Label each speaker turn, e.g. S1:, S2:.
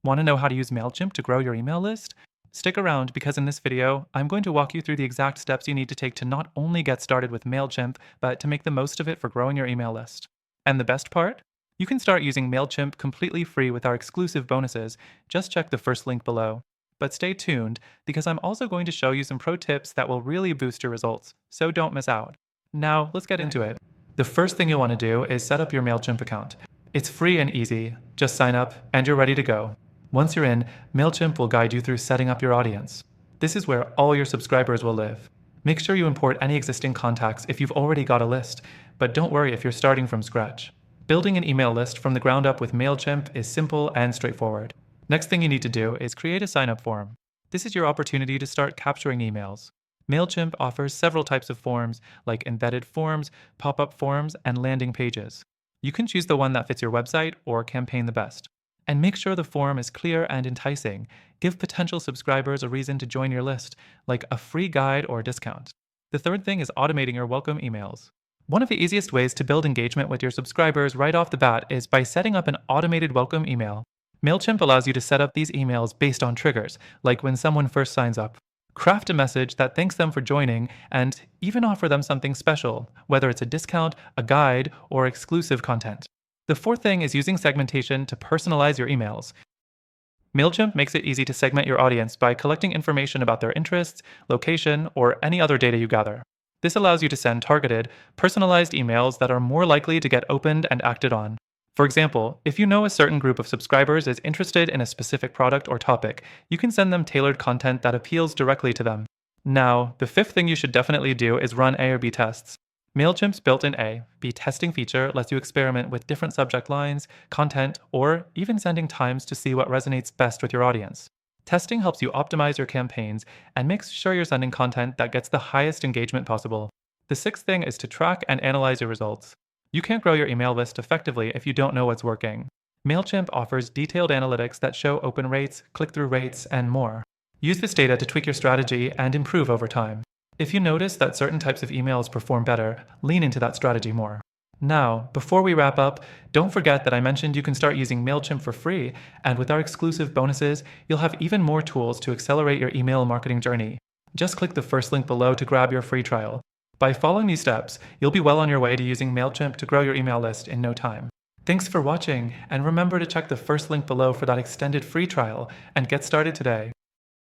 S1: Want to know how to use Mailchimp to grow your email list? Stick around because in this video, I'm going to walk you through the exact steps you need to take to not only get started with Mailchimp, but to make the most of it for growing your email list. And the best part? You can start using Mailchimp completely free with our exclusive bonuses. Just check the first link below. But stay tuned because I'm also going to show you some pro tips that will really boost your results, so don't miss out. Now, let's get into it. The first thing you'll want to do is set up your Mailchimp account. It's free and easy. Just sign up and you're ready to go. Once you're in, Mailchimp will guide you through setting up your audience. This is where all your subscribers will live. Make sure you import any existing contacts if you've already got a list, but don't worry if you're starting from scratch. Building an email list from the ground up with Mailchimp is simple and straightforward. Next thing you need to do is create a sign-up form. This is your opportunity to start capturing emails. Mailchimp offers several types of forms, like embedded forms, pop-up forms, and landing pages. You can choose the one that fits your website or campaign the best. And make sure the form is clear and enticing. Give potential subscribers a reason to join your list, like a free guide or discount. The third thing is automating your welcome emails. One of the easiest ways to build engagement with your subscribers right off the bat is by setting up an automated welcome email. Mailchimp allows you to set up these emails based on triggers, like when someone first signs up. Craft a message that thanks them for joining and even offer them something special, whether it's a discount, a guide, or exclusive content. The fourth thing is using segmentation to personalize your emails. Mailchimp makes it easy to segment your audience by collecting information about their interests, location, or any other data you gather. This allows you to send targeted, personalized emails that are more likely to get opened and acted on. For example, if you know a certain group of subscribers is interested in a specific product or topic, you can send them tailored content that appeals directly to them. Now, the fifth thing you should definitely do is run A or B tests. Mailchimp's built-in A/B testing feature lets you experiment with different subject lines, content, or even sending times to see what resonates best with your audience. Testing helps you optimize your campaigns and makes sure you're sending content that gets the highest engagement possible. The sixth thing is to track and analyze your results. You can't grow your email list effectively if you don't know what's working. Mailchimp offers detailed analytics that show open rates, click-through rates, and more. Use this data to tweak your strategy and improve over time. If you notice that certain types of emails perform better, lean into that strategy more. Now, before we wrap up, don't forget that I mentioned you can start using Mailchimp for free, and with our exclusive bonuses, you'll have even more tools to accelerate your email marketing journey. Just click the first link below to grab your free trial. By following these steps, you'll be well on your way to using Mailchimp to grow your email list in no time. Thanks for watching, and remember to check the first link below for that extended free trial and get started today.